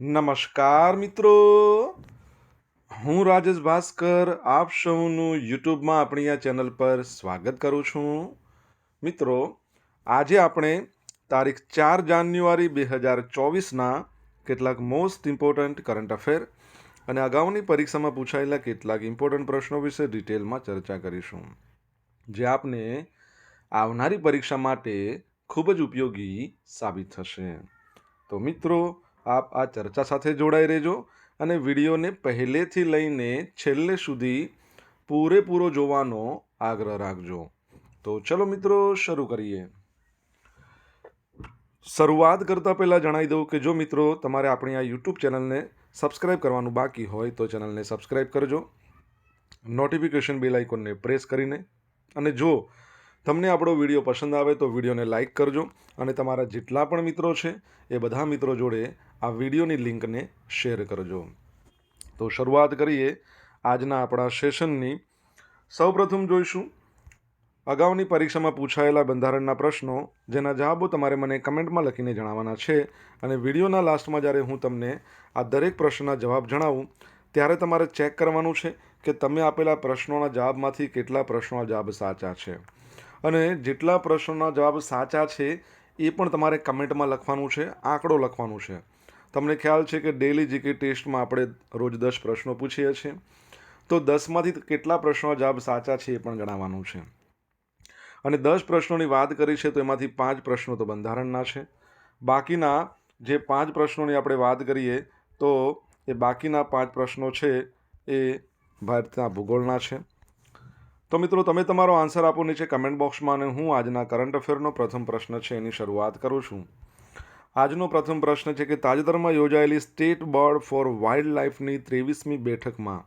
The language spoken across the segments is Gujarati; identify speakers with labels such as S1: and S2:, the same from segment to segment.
S1: નમસ્કાર મિત્રો, હું રાજેશ ભાસ્કર આપ સૌનું યુટ્યુબમાં આપણી આ ચેનલ પર સ્વાગત કરું છું. મિત્રો, આજે આપણે તારીખ 4 જાન્યુઆરી 2024ના કેટલાક મોસ્ટ ઇમ્પોર્ટન્ટ કરંટ અફેર અને અગાઉની પરીક્ષામાં પૂછાયેલા કેટલાક ઇમ્પોર્ટન્ટ પ્રશ્નો વિશે ડિટેલમાં ચર્ચા કરીશું, જે આપને આવનારી પરીક્ષા માટે ખૂબ જ ઉપયોગી સાબિત થશે. તો મિત્રો, આપ આ ચર્ચા સાથે જોડાઈ રહેજો અને વિડીયોને પહેલેથી લઈને છેલ્લે સુધી પૂરેપૂરો જોવાનો આગ્રહ રાખજો. તો ચલો મિત્રો, શરૂ કરીએ. શરૂઆત કરતાં પહેલાં જણાવી દઉં કે જો મિત્રો તમારે આપણી આ યુટ્યુબ ચેનલને સબસ્ક્રાઈબ કરવાનું બાકી હોય તો ચેનલને સબસ્ક્રાઈબ કરજો, નોટિફિકેશન બેલ આઇકોનને પ્રેસ કરીને, અને જો તમને આપણો વિડીયો પસંદ આવે તો વિડીયોને લાઇક કરજો અને તમારા જેટલા પણ મિત્રો છે એ બધા મિત્રો જોડે આ વિડીયોની લિંકને શેર કરજો. તો શરૂઆત કરીએ આજના આપણા સેશનની. સૌપ્રથમ જોઈશું અગાઉની પરીક્ષામાં પૂછાયેલા બંધારણના પ્રશ્નો, જેના જવાબો તમારે મને કમેન્ટમાં લખીને જણાવવાના છે. અને વિડીયોના લાસ્ટમાં જ્યારે હું તમને આ દરેક પ્રશ્નના જવાબ જણાવું ત્યારે તમારે ચેક કરવાનું છે કે તમે આપેલા પ્રશ્નોના જવાબમાંથી કેટલા પ્રશ્નોના જવાબ સાચા છે, અને જેટલા પ્રશ્નોના જવાબ સાચા છે એ પણ તમારે કમેન્ટમાં લખવાનું છે, આંકડો લખવાનું છે. તમને ખ્યાલ છે કે ડેલી જીકે ટેસ્ટમાં આપણે રોજ 10 પ્રશ્નો પૂછીએ છીએ, તો 10માંથી કેટલા પ્રશ્નોના જવાબ સાચા છે એ પણ ગણાવવાનું છે. અને 10 પ્રશ્નોની વાત કરી છે તો એમાંથી 5 પ્રશ્નો તો બંધારણના છે. બાકીના જે 5 પ્રશ્નોની આપણે વાત કરીએ તો એ બાકીના 5 પ્રશ્નો છે એ ભારતના ભૂગોળના છે. તો મિત્રો, તમે તમારો આન્સર આપો નીચે કમેન્ટ બોક્સમાં, અને હું આજના કરંટ અફેરનો પ્રથમ પ્રશ્ન છે એની શરૂઆત કરું છું. આજનો પ્રથમ પ્રશ્ન છે કે તાજેતરમાં યોજાયેલી સ્ટેટ બોર્ડ ફોર વાઇલ્ડ લાઇફની 23મી બેઠકમાં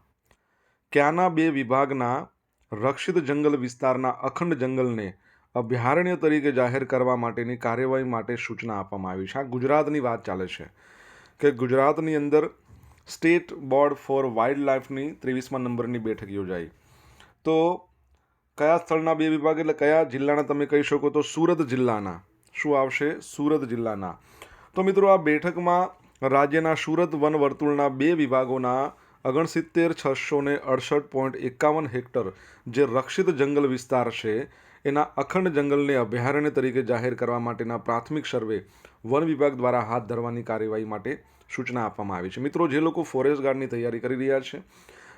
S1: ક્યાંના 2 વિભાગના રક્ષિત જંગલ વિસ્તારના અખંડ જંગલને અભયારણ્ય તરીકે જાહેર કરવા માટેની કાર્યવાહી માટે સૂચના આપવામાં આવી છે. આ ગુજરાતની વાત ચાલે છે કે ગુજરાતની અંદર સ્ટેટ બોર્ડ ફોર વાઇલ્ડ લાઇફની 23મા નંબરની બેઠક યોજાઈ. તો કયા સ્થળના 2 વિભાગ એટલે કયા જિલ્લાના તમે કહી શકો તો સુરત જિલ્લાના. શું આવશે? સુરત જિલ્લાના. તો મિત્રો, આ બેઠકમાં રાજ્યના સુરત વન વર્તુળના 2 વિભાગોના 69,668.51 હેક્ટર જે રક્ષિત જંગલ વિસ્તાર છે એના અખંડ જંગલને અભયારણ્ય તરીકે જાહેર કરવા માટેના પ્રાથમિક સર્વે વન વિભાગ દ્વારા હાથ ધરવાની કાર્યવાહી માટે સૂચના આપવામાં આવી છે. મિત્રો, જે લોકો ફોરેસ્ટ ગાર્ડની તૈયારી કરી રહ્યા છે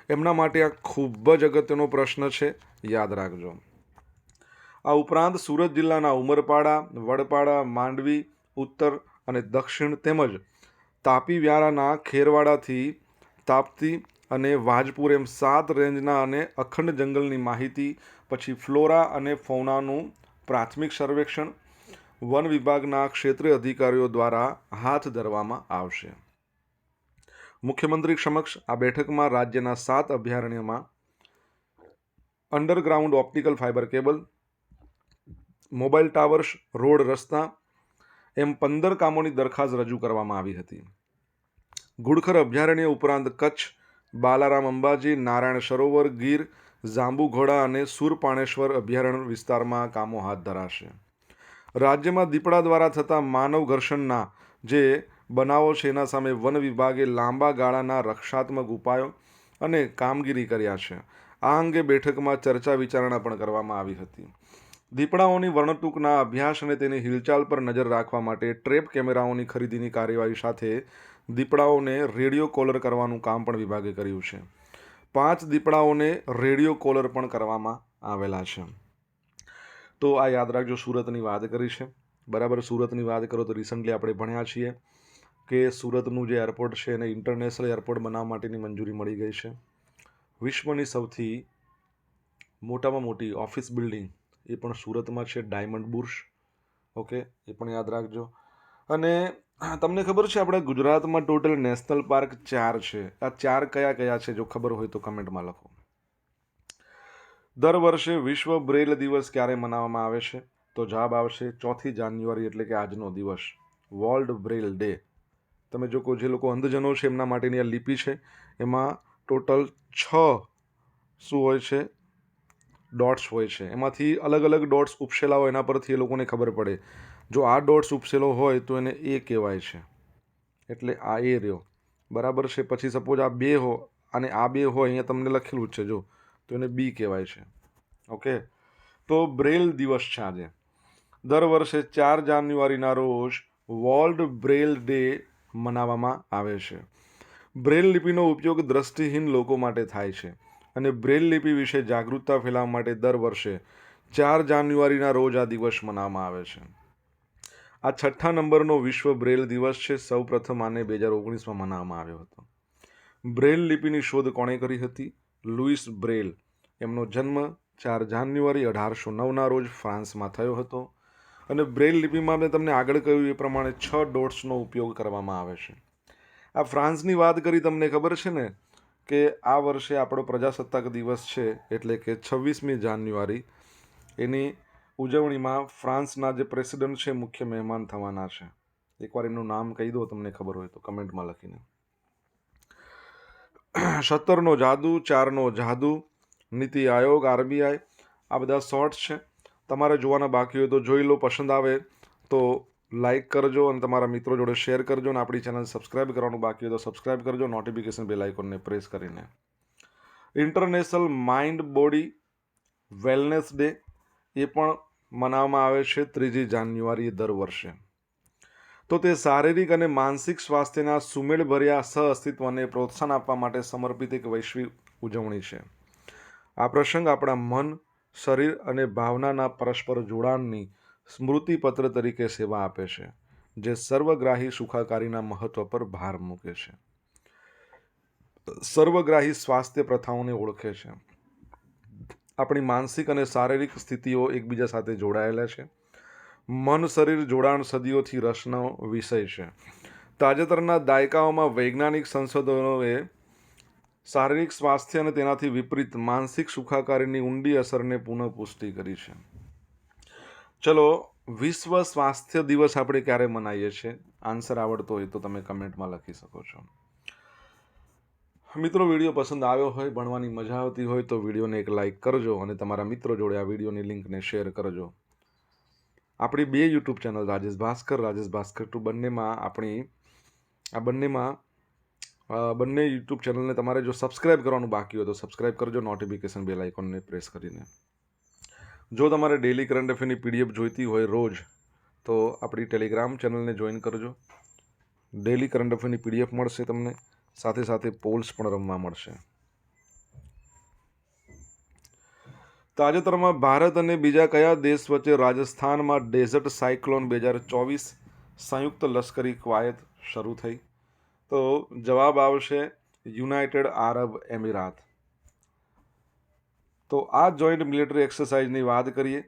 S1: એમના માટે આ ખૂબ જ અગત્યનો પ્રશ્ન છે, યાદ રાખજો. આ ઉપરાંત સુરત જિલ્લાના ઉમરપાડા, વડપાડા, માંડવી ઉત્તર અને દક્ષિણ તેમજ તાપી વ્યારાના ખેરવાડાથી તાપ્તી અને વાજપુર એમ 7 રેન્જના અને અખંડ જંગલની માહિતી, પછી ફ્લોરા અને ફૌનાનું પ્રાથમિક સર્વેક્ષણ વન વિભાગના ક્ષેત્રીય અધિકારીઓ દ્વારા હાથ ધરવામાં આવશે. મુખ્યમંત્રી સમક્ષ આ બેઠકમાં રાજ્યના 7 અભયારણ્યમાં underground optical fibre cable, mobile towers, road રસ્તા એમ 15 કામોની દરખાસ્ત રજૂ કરવામાં આવી હતી. ઘુડખર અભયારણ્ય ઉપરાંત કચ્છ, બાલારામ અંબાજી, નારાયણ સરોવર, ગીર, જાંબુઘોડા અને સુરપાણેશ્વર અભયારણ્ય વિસ્તારમાં કામો હાથ ધરાશે. રાજ્યમાં દીપડા દ્વારા થતા માનવ ઘર્ષણના જે બનાવો છે એના સામે વન વિભાગે લાંબા ગાળાના રક્ષાત્મક ઉપાયો અને કામગીરી કર્યા છે. આ અંગે બેઠકમાં ચર્ચા વિચારણા પણ કરવામાં આવી હતી. દીપડાઓની વર્ણટૂંકના અભ્યાસ અને તેની હિલચાલ પર નજર રાખવા માટે ટ્રેપ કેમેરાઓની ખરીદીની કાર્યવાહી સાથે દીપડાઓને રેડિયો કોલર કરવાનું કામ પણ વિભાગે કર્યું છે. 5 દીપડાઓને રેડિયો કોલર પણ કરવામાં આવેલા છે. તો આ યાદ રાખજો. સુરતની વાત કરી છે, બરાબર. સુરતની વાત કરો તો રિસન્ટલી આપણે ભણ્યા છીએ કે સુરતનું જે એરપોર્ટ છે એને ઇન્ટરનેશનલ એરપોર્ટ બનાવવા માટેની મંજૂરી મળી ગઈ છે. વિશ્વની સૌથી મોટામાં મોટી ઓફિસ બિલ્ડિંગ એ પણ સુરતમાં છે, ડાયમંડ બુર્સ. ઓકે, એ પણ યાદ રાખજો. અને તમને ખબર છે આપણા ગુજરાતમાં ટોટલ નેશનલ પાર્ક 4 છે. આ 4 કયા કયા છે? જો ખબર હોય તો કમેન્ટમાં લખો. દર વર્ષે વિશ્વ બ્રેલ દિવસ ક્યારે મનાવવામાં આવે છે? તો જવાબ આવશે 4 જાન્યુઆરી એટલે કે આજનો દિવસ, વર્લ્ડ બ્રેલ ડે. તમે જો જે લોકો અંધજનો છે એમના માટેની આ લિપિ છે, એમાં ટોટલ 6 શું હોય છે? ડોટ્સ હોય છે. એમાંથી અલગ અલગ ડોટ્સ ઉપસેલા હોય, એના પરથી એ લોકોને ખબર પડે. જો આ ડોટ્સ ઉપસેલો હોય તો એને એ કહેવાય છે. એટલે આ એ રહ્યો, બરાબર છે. પછી સપોઝ આ બે હો અને આ બે હોય, અહીંયા તમને લખેલું જ છે જો, તો એને બી કહેવાય છે. ઓકે, તો બ્રેલ દિવસ છે આજે. દર વર્ષે 4 જાન્યુઆરીના રોજ વર્લ્ડ બ્રેલ ડે મનાવવામાં આવે છે. બ્રેલ લિપિનો ઉપયોગ દ્રષ્ટિહીન લોકો માટે થાય છે અને બ્રેલ લિપિ વિશે જાગૃતતા ફેલાવવા માટે દર વર્ષે 4 જાન્યુઆરીના રોજ આ દિવસ મનાવવામાં આવે છે. આ 6ઠ્ઠા નંબરનો વિશ્વ બ્રેલ દિવસ છે. સૌ પ્રથમ આને 2019માં મનાવવામાં આવ્યો હતો. બ્રેલ લિપિની શોધ કોણે કરી હતી? Louis Braille. એમનો જન્મ 4 જાન્યુઆરી 1809ના રોજ ફ્રાન્સમાં થયો હતો અને બ્રેલ લિપિમાં મેં તમને આગળ કહ્યું એ પ્રમાણે 6 ડોટ્સનો ઉપયોગ કરવામાં આવે છે. આ ફ્રાન્સની વાત કરી, તમને ખબર છે ને કે આ વર્ષે આપણો પ્રજાસત્તાક દિવસ છે, એટલે કે 26મી જાન્યુઆરી, એની ઉજવણીમાં ફ્રાન્સના જે પ્રેસિડન્ટ છે મુખ્ય મહેમાન થવાના છે. એકવાર એમનું નામ કહી દો, તમને ખબર હોય તો કમેન્ટમાં લખીને. 17નો જાદુ, 4નો જાદુ, નીતિ આયોગ, આરબીઆઈ, આ બધા શોર્ટ્સ છે. તમારે જોવાના બાકી હોય તો જોઈ લો. પસંદ આવે તો લાઈક કરજો અને તમારા મિત્રો જોડે શેર કરજો. અને આપણી ચેનલ સબસ્ક્રાઈબ કરવાનું બાકી હોય તો સબસ્ક્રાઈબ કરજો, નોટિફિકેશન બેલ આઇકોનને પ્રેસ કરીને. International mind body wellness day એ પણ મનાવવામાં આવે છે 3 જાન્યુઆરી દર વર્ષે. તો તે શારીરિક અને માનસિક સ્વાસ્થ્યના સુમેળભર્યા સહઅસ્તિત્વને પ્રોત્સાહન આપવા માટે સમર્પિત એક વૈશ્વિક ઉજવણી છે. આ પ્રસંગ આપણા મન, શરીર અને ભાવનાના પરસ્પર જોડાણની સ્મૃતિપત્ર તરીકે સેવા આપે છે, જે સર્વગ્રાહી સુખાકારીના મહત્વ પર ભાર મૂકે છે. સર્વગ્રાહી સ્વાસ્થ્ય પ્રથાઓને ઓળખે છે. આપણી માનસિક અને શારીરિક સ્થિતિઓ એકબીજા સાથે જોડાયેલા છે. મન શરીર જોડાણ સદીઓથી રસનો વિષય છે. તાજેતરના દાયકાઓમાં વૈજ્ઞાનિક સંશોધનોએ શારીરિક સ્વાસ્થ્ય અને તેનાથી વિપરીત માનસિક સુખાકારીની ઊંડી અસરને પુનઃપુષ્ટિ કરી છે. ચલો, વિશ્વ સ્વાસ્થ્ય દિવસ આપણે ક્યારે મનાવીએ છીએ? આન્સર આવડતો હોય તો તમે કમેન્ટમાં લખી શકો છો. મિત્રો, વિડીયો પસંદ આવ્યો હોય, ભણવાની મજા આવતી હોય તો વિડીયોને એક લાઇક કરજો અને તમારા મિત્રો જોડે આ વિડીયોની લિંકને શેર કરજો. આપણી 2 યુટ્યુબ ચેનલ રાજેશ ભાસ્કર 2, બંને યુટ્યુબ ચેનલને તમારે જો સબસ્ક્રાઇબ કરવાનું બાકી હોય તો સબસ્ક્રાઇબ કરજો, નોટિફિકેશન બેલ આઇકોનને પ્રેસ કરીને. જો તમારે ડેલી કરંટ અફેરની પીડીએફ જોઈતી હોય રોજ, તો આપણી ટેલિગ્રામ ચેનલને જોઈન કરજો. ડેલી કરંટ અફેરની પીડીએફ મળશે તમને, સાથે સાથે પોલ્સ પણ રમવા મળશે. તાજેતરમાં ભારત અને બીજા કયા દેશ વચ્ચે રાજસ્થાનમાં ડેઝર્ટ સાયક્લોન 2024 સંયુક્ત લશ્કરી કવાયત શરૂ થઈ? તો જવાબ આવશે યુનાઇટેડ આરબ એમિરાત. તો આ જોઈન્ટ મિલિટરી એક્સરસાઇઝની વાત કરીએ.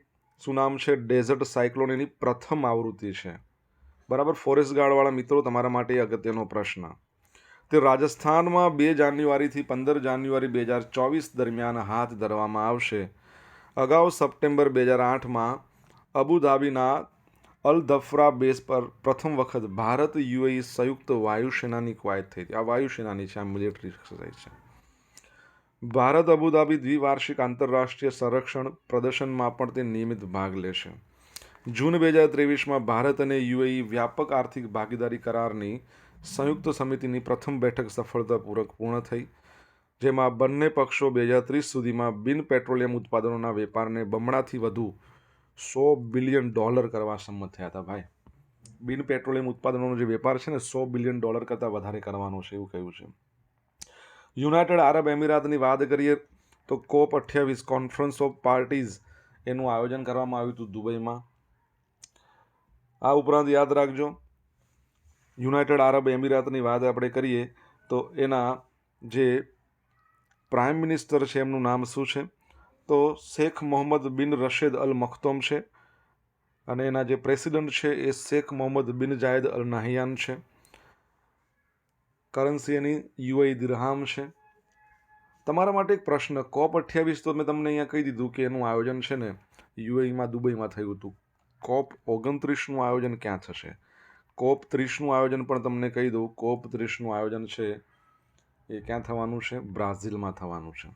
S1: શું નામ છે? Dessert cyclone. એની પ્રથમ આવૃત્તિ છે. બરાબર. ફોરેસ્ટ ગાર્ડવાળા મિત્રો, તમારા માટે અગત્યનો પ્રશ્ન. તે રાજસ્થાનમાં 2 જાન્યુઆરીથી 15 જાન્યુઆરી 2024 દરમિયાન હાથ ધરવામાં આવશે. અગાઉ સપ્ટેમ્બર 2008માં અબુધાબીના અલ ધફરા બેઝ પર પ્રથમ વખત ભારત યુએઈ સંયુક્ત વાયુસેનાની કવાયત થઈ હતી. આ વાયુસેનાની છે, આ મિલિટરી એક્સરસાઇઝ છે. ભારત અબુધાબી દ્વિવાર્ષિક આંતરરાષ્ટ્રીય સંરક્ષણ પ્રદર્શનમાં પણ તે નિયમિત ભાગ લેશે. જૂન 2023માં ભારત અને યુએઈ વ્યાપક આર્થિક ભાગીદારી કરારની સંયુક્ત સમિતિની પ્રથમ બેઠક સફળતાપૂર્વક પૂર્ણ થઈ, જેમાં બંને પક્ષો 2030 સુધીમાં બિન પેટ્રોલિયમ ઉત્પાદનોના વેપારને બમણાથી વધુ $100 બિલિયન કરવા સંમત થયા હતા. ભાઈ, બિન પેટ્રોલિયમ ઉત્પાદનોનો જે વેપાર છે ને, $100 બિલિયન કરતાં વધારે કરવાનો છે, એવું કહ્યું છે. યુનાઇટેડ આરબ એમિરાતની વાત કરીએ તો COP28 કોન્ફરન્સ ઓફ પાર્ટીઝ એનું આયોજન કરવામાં આવ્યું હતું દુબઈમાં. આ ઉપરાંત યાદ રાખજો, યુનાઇટેડ આરબ એમિરાતની વાત આપણે કરીએ તો એના જે પ્રાઇમ મિનિસ્ટર છે એમનું નામ શું છે? તો શેખ મોહમ્મદ બિન રશેદ અલ મખ્તોમ છે અને એના જે પ્રેસિડન્ટ છે એ શેખ મોહમ્મદ બિન જાયદ અલ નાહિયાન છે. કરન્સી એની યુએઈ દિરહામ છે. તમારા માટે એક પ્રશ્ન, COP28 તો મેં તમને અહીંયા કહી દીધું કે એનું આયોજન છે ને યુએઈમાં દુબઈમાં થયું હતું. COP29નું આયોજન ક્યાં થશે? COP30નું આયોજન પણ તમને કહી દઉં. COP30નું આયોજન છે એ ક્યાં થવાનું છે? બ્રાઝિલમાં થવાનું છે.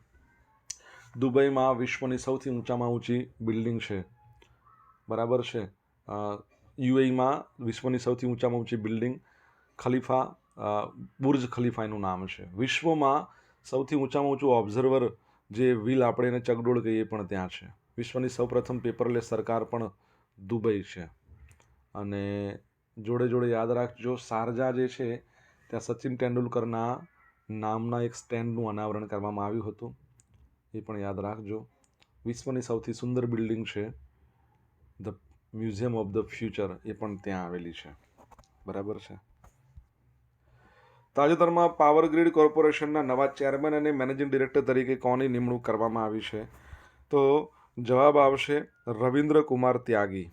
S1: દુબઈમાં વિશ્વની સૌથી ઊંચામાં ઊંચી બિલ્ડિંગ છે, બરાબર છે. યુએઈમાં વિશ્વની સૌથી ઊંચામાં ઊંચી બિલ્ડિંગ ખલીફા બુર્જ ખલીફાનું નામ છે. વિશ્વમાં સૌથી ઊંચામાં ઊંચું ઓબ્ઝર્વર જે વ્હીલ આપણે એને ચગડોળ કહીએ પણ ત્યાં છે. વિશ્વની સૌપ્રથમ પેપરલેસ સરકાર પણ દુબઈ છે. અને જોડે જોડે યાદ રાખજો, શારજા જે છે ત્યાં સચિન તેંડુલકરના નામના એક સ્ટેન્ડનું અનાવરણ કરવામાં આવ્યું હતું, એ પણ યાદ રાખજો. વિશ્વની સૌથી સુંદર બિલ્ડિંગ છે the museum of the future, એ પણ ત્યાં આવેલી છે. બરાબર છે. તાજેતરમાં પાવર ગ્રીડ કોર્પોરેશનના નવા ચેરમેન અને મેનેજિંગ ડિરેક્ટર તરીકે કોની નિમણૂક કરવામાં આવી છે? તો જવાબ આવશે રવિન્દ્ર કુમાર ત્યાગી.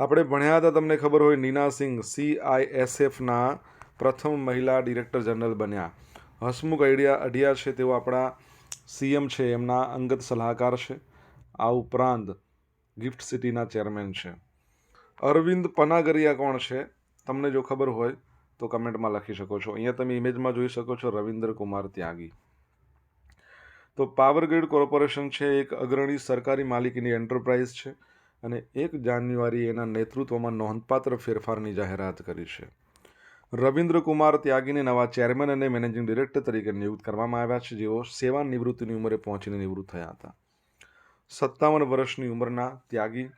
S1: આપણે ભણ્યા હતા, તમને ખબર હોય, નીના સિંઘ CISFના પ્રથમ મહિલા ડિરેક્ટર જનરલ બન્યા. હસમુખ અઢિયા છે, તેઓ આપણા CM છે, એમના અંગત સલાહકાર છે. આ ઉપરાંત ગિફ્ટ સિટીના ચેરમેન છે. અરવિંદ પનાગરિયા કોણ છે? તમને જો ખબર હોય તો કમેન્ટમાં લખી શકો છો. અહીંયા તમે ઇમેજમાં જોઈ શકો છો રવિન્દ્ર કુમાર ત્યાગી. તો પાવર ગ્રીડ કોર્પોરેશન છે એક અગ્રણી સરકારી માલિકીની એન્ટરપ્રાઇઝ છે અને 1 જાન્યુઆરી એના નેતૃત્વમાં નોંધપાત્ર ફેરફારની જાહેરાત કરી છે. રવિન્દ્ર કુમાર ત્યાગીને નવા ચેરમેન અને મેનેજિંગ ડિરેક્ટર તરીકે નિયુક્ત કરવામાં આવ્યા છે, જેઓ સેવા નિવૃત્તિની ઉંમરે પહોંચીને નિવૃત્ત થયા હતા. 57 વર્ષની ઉંમરના ત્યાગી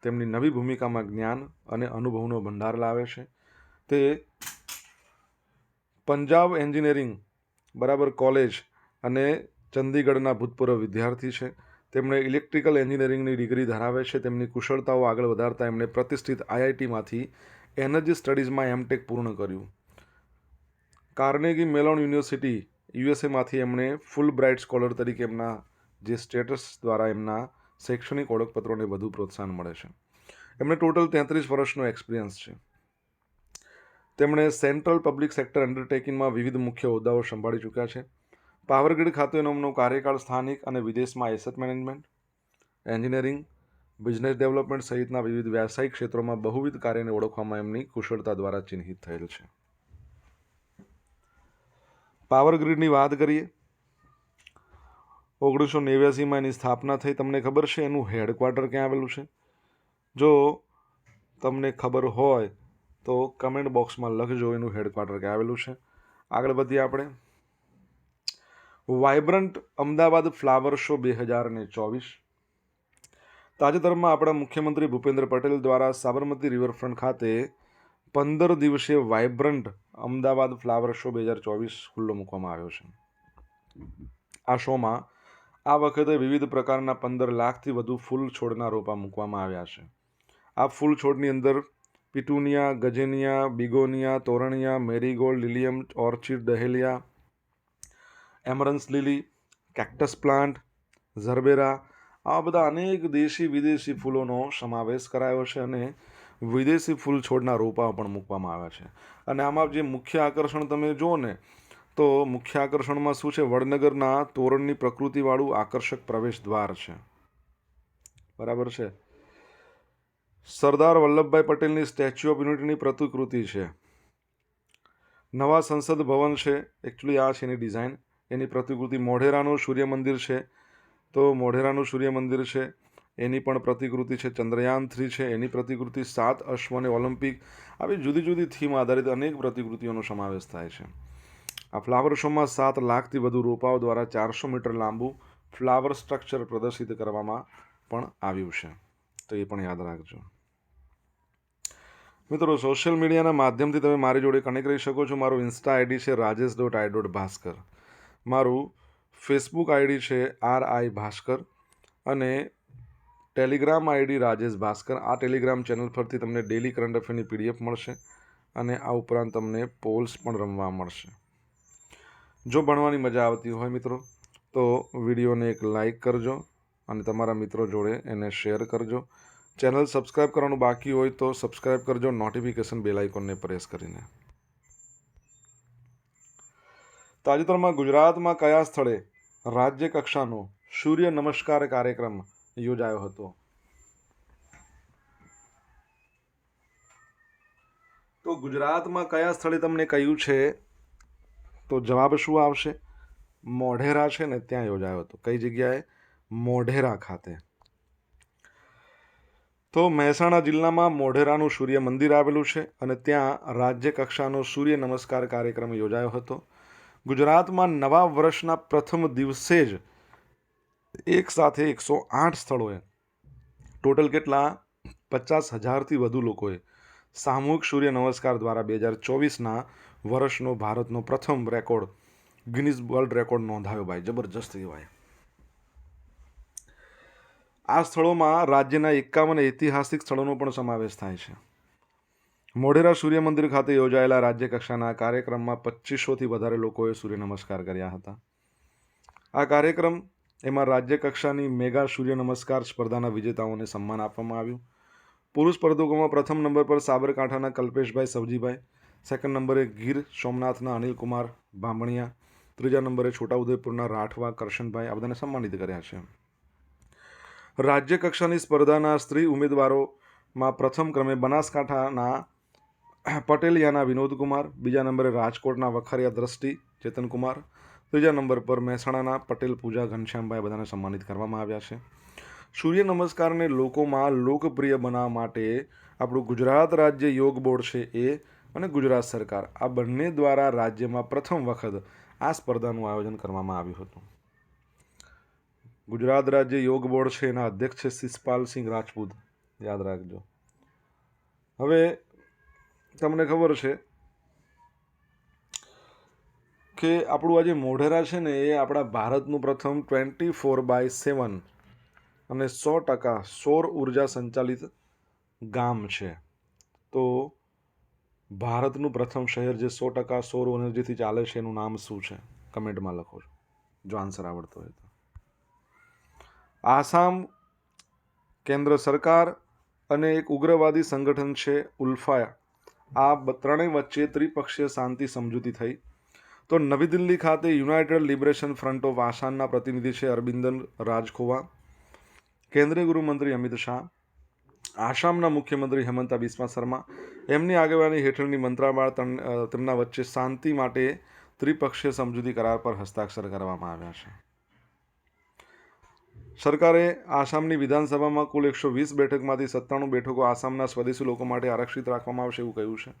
S1: તેમની નવી ભૂમિકામાં જ્ઞાન અને અનુભવનો ભંડાર લાવે છે. તે પંજાબ એન્જિનિયરિંગ કોલેજ અને ચંદીગઢના ભૂતપૂર્વ વિદ્યાર્થી છે. તેમણે ઇલેક્ટ્રિકલ એન્જિનિયરિંગની ડિગ્રી ધરાવે છે. તેમની કુશળતાઓ આગળ વધારતા એમણે પ્રતિષ્ઠિત IITમાંથી એનર્જી સ્ટડીઝમાં M.Tech પૂર્ણ કર્યું. કાર્નેગી મેલોન યુનિવર્સિટી USAમાંથી એમણે ફૂલ બ્રાઇટ સ્કોલર તરીકે એમના જે સ્ટેટસ દ્વારા એમના શૈક્ષણિક ઓળખપત્રોને વધુ પ્રોત્સાહન મળે છે. એમને ટોટલ 33 વર્ષનો એક્સપિરિયન્સ છે. તેમણે સેન્ટ્રલ પબ્લિક સેક્ટર અંડરટેકિંગમાં વિવિધ મુખ્ય હોદ્દાઓ સંભાળી ચૂક્યા છે. પાવરગ્રીડ ખાતે એમનો કાર્યકાળ સ્થાનિક અને વિદેશમાં asset management, engineering, business development સહિતના વિવિધ વ્યાવસાયિક ક્ષેત્રોમાં બહુવિધ કાર્યને ઓળખવામાં એમની કુશળતા દ્વારા ચિહ્નિત થયેલ છે. પાવરગ્રીડની વાત કરીએ, 1989માં એની સ્થાપના થઈ. તમને ખબર છે એનું હેડક્વાર્ટર ક્યાં આવેલું છે? જો તમને ખબર હોય તો કમેન્ટ બોક્સમાં લખજો એનું હેડક્વાર્ટર ક્યાં આવેલું છે. આગળ વધીએ આપણે. Vibrant Ahmedabad flower show 2024. તાજેતરમાં આપણા મુખ્યમંત્રી ભૂપેન્દ્ર પટેલ દ્વારા સાબરમતી રિવરફ્રન્ટ ખાતે 15 દિવસીય વાઇબ્રન્ટ અમદાવાદ ફ્લાવર શો 2024 ખુલ્લો મૂકવામાં આવ્યો છે. આ શોમાં આ વખતે વિવિધ પ્રકારના 15 લાખથી વધુ ફૂલ છોડના રોપા મૂકવામાં આવ્યા છે. આ ફૂલ છોડની અંદર પિટુનિયા, ગજેનિયા, બિગોનિયા, તોરણિયા, મેરીગોલ્ડ, લિલિયમ, ઓર્ચિડ, ડહેલિયા, એમરન્સ લીલી, કેક્ટસ પ્લાન્ટ, ઝરબેરા, આવા બધા અનેક દેશી વિદેશી ફૂલોનો સમાવેશ કરાયો છે અને વિદેશી ફૂલ છોડના રોપા પણ મૂકવામાં આવ્યા છે. અને આમાં જે મુખ્ય આકર્ષણ તમે જુઓ ને, તો મુખ્ય આકર્ષણમાં શું છે? વડનગરના તોરણની પ્રકૃતિવાળું આકર્ષક પ્રવેશ દ્વાર છે. બરાબર છે. સરદાર વલ્લભભાઈ પટેલની સ્ટેચ્યુ ઓફ યુનિટીની પ્રતિકૃતિ છે. નવા સંસદ ભવન છે, એકચ્યુઅલી આ છે એની ડિઝાઇન. એની પ્રતિકૃતિ. મોઢેરાનું સૂર્ય મંદિર છે, તો મોઢેરાનું સૂર્ય મંદિર છે એની પણ પ્રતિકૃતિ છે. ચંદ્રયાન 3 છે એની પ્રતિકૃતિ. 7 અશ્વ અને ઓલિમ્પિક, આવી જુદી જુદી થીમ આધારિત અનેક પ્રતિકૃતિઓનો સમાવેશ થાય છે. આ ફ્લાવર શોમાં 7 લાખથી વધુ રોપાઓ દ્વારા 400 મીટર લાંબુ ફ્લાવર સ્ટ્રક્ચર પ્રદર્શિત કરવામાં પણ આવ્યું છે, તો એ પણ યાદ રાખજો. મિત્રો, સોશિયલ મીડિયાના માધ્યમથી તમે મારી જોડે કનેક્ટ રહી શકો છો. મારું ઇન્સ્ટા ID છે rajesh.i.bhaskar. મારું ફેસબુક ID છે RI ભાસ્કર અને ટેલિગ્રામ ID રાજેશ ભાસ્કર. આ ટેલિગ્રામ ચેનલ પરથી તમને ડેલી કરંટ અફેરની PDF મળશે અને આ ઉપરાંત તમને પોલ્સ પણ રમવા મળશે. જો ભણવાની મજા આવતી હોય મિત્રો, તો વિડીયોને એક લાઈક કરજો અને તમારા મિત્રો જોડે એને શેર કરજો. ચેનલ સબસ્ક્રાઈબ કરવાનું બાકી હોય તો સબસ્ક્રાઈબ કરજો, નોટિફિકેશન બેલ આઇકોનને પ્રેસ કરીને. તાજેતરમાં ગુજરાતમાં કયા સ્થળે રાજ્ય કક્ષાનો સૂર્ય નમસ્કાર કાર્યક્રમ યોજાયો હતો? તો ગુજરાતમાં કયા સ્થળે તમને કહ્યું છે, તો જવાબ શું આવશે? મોઢેરા છે ને ત્યાં યોજાયો હતો. કઈ જગ્યાએ? મોઢેરા ખાતે. તો મહેસાણા જિલ્લામાં મોઢેરાનું સૂર્ય મંદિર આવેલું છે અને ત્યાં રાજ્ય કક્ષાનો સૂર્ય નમસ્કાર કાર્યક્રમ યોજાયો હતો. ગુજરાતમાં નવા વર્ષના પ્રથમ દિવસે જ એક સાથે 108 સ્થળોએ ટોટલ કેટલા 50,000થી વધુ લોકોએ સામૂહિક સૂર્ય નમસ્કાર દ્વારા 2024ના વર્ષનો ભારતનો પ્રથમ રેકોર્ડ ગિનિસ વર્લ્ડ રેકોર્ડ નોંધાયો. ભાઈ જબરજસ્ત કહેવાય. આ સ્થળોમાં રાજ્યના 51 ઐતિહાસિક સ્થળોનો પણ સમાવેશ થાય છે. મોઢેરા સૂર્ય મંદિર ખાતે યોજાયેલા રાજ્ય કક્ષાના કાર્યક્રમમાં 2500થી વધારે લોકોએ સૂર્ય નમસ્કાર કર્યા હતા. આ કાર્યક્રમ એમાં રાજ્ય કક્ષાની મેગા સૂર્ય નમસ્કાર સ્પર્ધાના વિજેતાઓને સન્માન આપવામાં આવ્યું. પુરુષ સ્પર્ધકોમાં પ્રથમ નંબર પર સાબરકાંઠાના કલ્પેશભાઈ સવજીભાઈ, સેકન્ડ નંબરે ગીર સોમનાથના અનિલકુમાર બામણિયા, ત્રીજા નંબરે છોટાઉદેપુરના રાઠવા કરશનભાઈ, આ બધાને સન્માનિત કર્યા છે. રાજ્ય કક્ષાની સ્પર્ધાના સ્ત્રી ઉમેદવારોમાં પ્રથમ ક્રમે બનાસકાંઠાના પટેલિયાના વિનોદકુમાર, બીજા નંબરે રાજકોટના વખારિયા દ્રષ્ટિ ચેતનકુમાર, ત્રીજા નંબર પર મહેસાણાના પટેલ પૂજા ઘનશ્યામભાઈ, બધાને સન્માનિત કરવામાં આવ્યા છે. સૂર્ય નમસ્કારને લોકોમાં લોકપ્રિય બનાવવા માટે આપણું ગુજરાત રાજ્ય યોગ બોર્ડ છે એ અને ગુજરાત સરકાર આ બંને દ્વારા રાજ્યમાં પ્રથમ વખત આ સ્પર્ધાનું આયોજન કરવામાં આવ્યું હતું. ગુજરાત રાજ્ય યોગ બોર્ડ છે એના અધ્યક્ષ છે શિષપાલસિંહ રાજપૂત, યાદ રાખજો. હવે તમને ખબર છે કે આપણું આજે મોઢેરા છે ને એ આપણા ભારતનું પ્રથમ 24/7 અને 100% સૌર ઉર્જા સંચાલિત ગામ છે. તો ભારતનું પ્રથમ શહેર જે 100% સૌર એનર્જીથી ચાલે છે એનું નામ શું છે? કમેન્ટમાં લખો, જો આન્સર આવડતો હોય તો. આસામ કેન્દ્ર સરકાર અને એક ઉગ્રવાદી સંગઠન છે ઉલ્ફા, આ ત્રણેય વચ્ચે ત્રિપક્ષીય શાંતિ સમજૂતી થઈ. તો નવી દિલ્હી ખાતે યુનાઇટેડ લિબરેશન ફ્રન્ટ ઓફ આસામના પ્રતિનિધિ છે અરબિંદન રાજખોવા, કેન્દ્રીય ગૃહમંત્રી અમિત શાહ, આસામના મુખ્યમંત્રી હેમંતા બિસ્વા શર્મા, એમની આગેવાની હેઠળની મંત્રાલય તેમના વચ્ચે શાંતિ માટે ત્રિપક્ષીય સમજૂતી કરાર પર હસ્તાક્ષર કરવામાં આવ્યા છે. સરકારે આસામની વિધાનસભામાં કુલ 120 બેઠકમાંથી 97 બેઠકો આસામના સ્વદેશી લોકો માટે આરક્ષિત રાખવામાં આવશે એવું કહ્યું છે.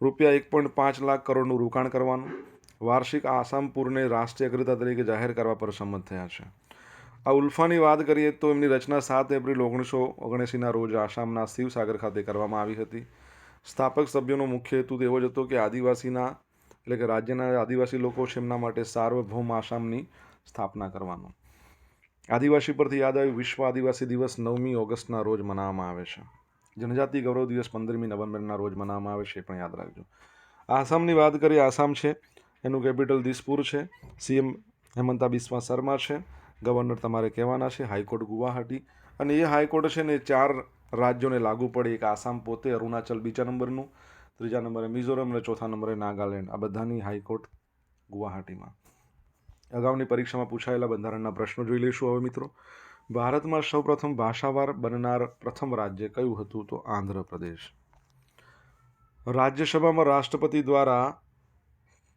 S1: રૂપિયા 1.5 લાખ કરોડનું રોકાણ કરવાનું, વાર્ષિક આસામ પૂરને રાષ્ટ્રીય અગ્રતા તરીકે જાહેર કરવા પર સંમત થયા છે. આ ઉલ્ફાની વાત કરીએ તો એમની રચના 7 એપ્રિલ 1979ના રોજ આસામના શિવસાગર ખાતે કરવામાં આવી હતી. સ્થાપક સભ્યોનો મુખ્ય હેતુ એવો જ હતો કે આદિવાસીના એટલે કે રાજ્યના આદિવાસી લોકો છે એમના માટે સાર્વભૌમ આસામની સ્થાપના કરવાનો. આદિવાસી પરથી યાદ આવ્યું, વિશ્વ આદિવાસી દિવસ 9મી ઓગસ્ટના રોજ મનાવવામાં આવે છે. જનજાતિ ગૌરવ દિવસ 15મી નવેમ્બરના રોજ મનાવવામાં આવે છે, એ પણ યાદ રાખજો. આસામની વાત કરીએ, આસામ છે એનું કેપિટલ દિસપુર છે, સીએમ હેમંતા બિસ્વા શર્મા છે, ગવર્નર તમારે કહેવાના છે, હાઈકોર્ટ ગુવાહાટી, અને એ હાઈકોર્ટ છે ને 4 રાજ્યોને લાગુ પડે. એક આસામ પોતે, અરુણાચલ બીજા નંબરનું, ત્રીજા નંબરે મિઝોરમ અને ચોથા નંબરે નાગાલેન્ડ. આ બધાની હાઈકોર્ટ ગુવાહાટીમાં. અગાઉની પરીક્ષામાં પૂછાયેલા બંધારણના પ્રશ્નો જોઈ લઈશું હવે મિત્રો. ભારતમાં સૌપ્રથમ ભાષાવાર બનનાર પ્રથમ રાજ્ય કયું હતું? તો આંધ્રપ્રદેશ. રાજ્યસભામાં રાષ્ટ્રપતિ દ્વારા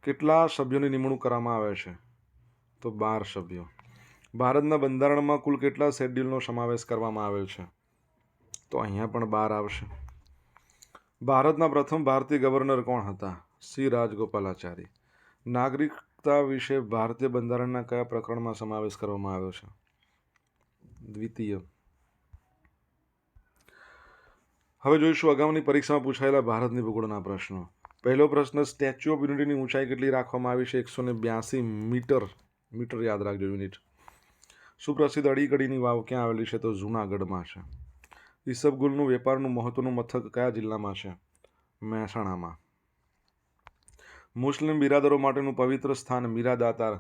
S1: કેટલા સભ્યોની નિમણૂક કરવામાં આવે છે? તો 12 સભ્યો. ભારતના બંધારણમાં કુલ કેટલા શેડ્યુલનો સમાવેશ કરવામાં આવેલ છે? તો અહીંયા પણ 12 આવશે. ભારતના પ્રથમ ભારતીય ગવર્નર કોણ હતા? સી રાજગોપાલાચારી. નાગરિકતા વિશે ભારતીય બંધારણના કયા પ્રકરણમાં સમાવેશ કરવામાં આવ્યો છે? દ્વિતીય. હવે જોઈશું અગાઉની પરીક્ષામાં પૂછાયેલા ભારતની ભૂગોળના પ્રશ્નો. પહેલો પ્રશ્ન, સ્ટેચ્યુ ઓફ યુનિટીની ઊંચાઈ કેટલી રાખવામાં આવી છે? 182 મીટર. મીટર યાદ રાખજો, યુનિટ. સુપ્રસિદ્ધ અડીકડીની વાવ ક્યાં આવેલી છે? તો જૂનાગઢમાં છે. ઈસબગુલનું વેપારનું મહત્વનું મથક કયા જિલ્લામાં છે? મહેસાણામાં. મુસ્લિમ બિરાદરો માટેનું પવિત્ર સ્થાન મીરાદાતાર,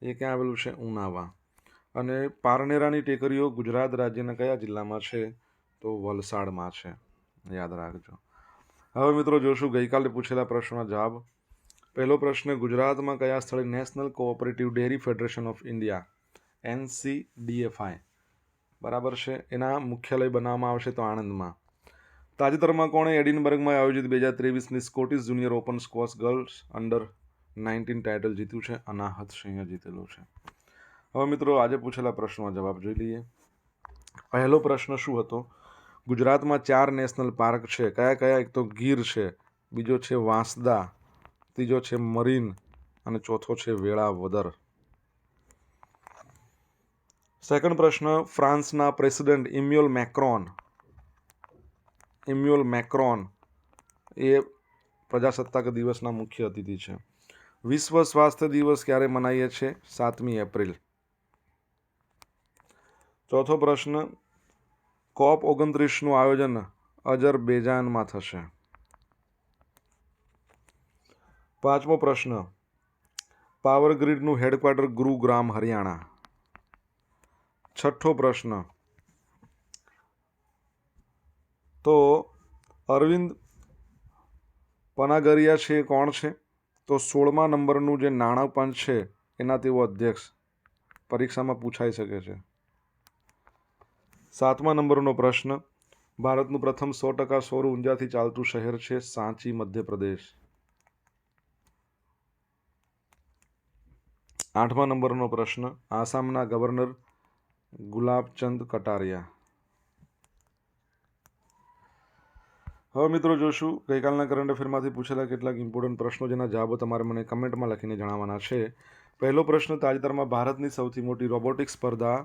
S1: એ ક્યાં આવેલું છે? ઉનાવા. અને પારનેરાની ટેકરીઓ ગુજરાત રાજ્યના કયા જિલ્લામાં છે? તો વલસાડમાં છે, યાદ રાખજો. હવે મિત્રો જોશું ગઈકાલે પૂછેલા પ્રશ્નોના જવાબ. પહેલો પ્રશ્ન, ગુજરાતમાં કયા સ્થળે national cooperative dairy federation of India NCDFI બરાબર છે એના મુખ્યાલય બનાવવામાં આવશે? તો આણંદમાં. તાજેતરમાં કોણે એડિનબર્ગમાં આયોજિત 2023ની Scottish junior open squash girls under title જીત્યું છે? અનાહત સિંહે જીતેલું છે. હવે મિત્રો આજે પૂછેલા પ્રશ્નોના જવાબ જોઈ લઈએ. પહેલો પ્રશ્ન શું હતો? ગુજરાતમાં 4 નેશનલ પાર્ક છે. કયા કયા? એક તો ગીર છે, બીજો છે વાંસદા, ત્રીજો છે મરીન અને ચોથો છે વેળાવદર. સેકન્ડ પ્રશ્ન, ફ્રાન્સના પ્રેસિડેન્ટ ઇમ્યુઅલ મેક્રોન એ પ્રજાસત્તાક દિવસના મુખ્ય અતિથિ છે. વિશ્વ સ્વાસ્થ્ય દિવસ ક્યારે મનાવીએ છીએ? 7મી એપ્રિલ. ચોથો પ્રશ્ન, COP29નું આયોજન અજરબૈજાનમાં થશે. પાંચમો પ્રશ્ન, પાવર ગ્રીડનું હેડક્વાર્ટર ગુરુગ્રામ, હરિયાણા. છઠ્ઠો પ્રશ્ન, તો અરવિંદ પનાગરિયા છે એ કોણ છે? તો 16મા નંબરનું જે નાણાં પંચ છે એના તેઓ અધ્યક્ષ. પરીક્ષામાં પૂછાઈ શકે છે. 7મા નંબરનો પ્રશ્ન, ભારતનું પ્રથમ 100% સૌર ઊર્જાથી ચાલતું શહેર છે સાંચી, મધ્યપ્રદેશ. 8મા નંબરનો પ્રશ્ન, આસામના ગવર્નર ગુલાબચંદ કટારિયા. હવે મિત્રો જોશું ગઈકાલના કરંટ અફેરમાંથી પૂછેલા કેટલાક ઇમ્પોર્ટન્ટ પ્રશ્નો જેના જવાબો તમારે મને કમેન્ટમાં લખીને જણાવવાના છે. પહેલો પ્રશ્ન, તાજેતરમાં ભારતની સૌથી મોટી રોબોટિક સ્પર્ધા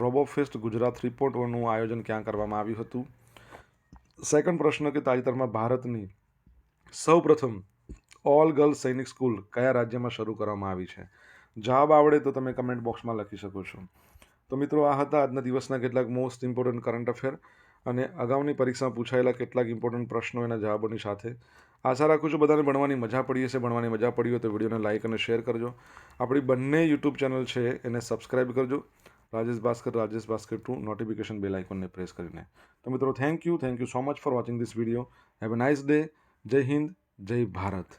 S1: રોબોફેસ્ટ ગુજરાત 3.1નું આયોજન ક્યાં કરવામાં આવ્યું હતું? સેકન્ડ પ્રશ્ન, કે તાજેતરમાં ભારતની સૌપ્રથમ ઓલ ગર્લ્સ સૈનિક સ્કૂલ કયા રાજ્યમાં શરૂ કરવામાં આવી છે? જવાબ આવડે તો તમે કમેન્ટ બોક્સમાં લખી શકો છો. તો મિત્રો આ હતા આજના દિવસના કેટલાક મોસ્ટ ઇમ્પોર્ટન્ટ કરંટ અફેર અને અગાઉની પરીક્ષામાં પૂછાયેલા કેટલાક ઇમ્પોર્ટન્ટ પ્રશ્નો એના જવાબોની સાથે. આશા રાખું છું બધાને ભણવાની મજા પડી હશે. ભણવાની મજા પડી હોય તો વિડીયોને લાઇક અને શેર કરજો. આપણી બંને યુટ્યુબ ચેનલ છે એને સબસ્ક્રાઈબ કરજો, રાજેશ ભાસ્કર 2 નોટિફિકેશન બેલ આઇકોનને પ્રેસ કરીને. તો મિત્રો thank you so much for watching this video. Have a nice day. જય હિન્દ, જય ભારત.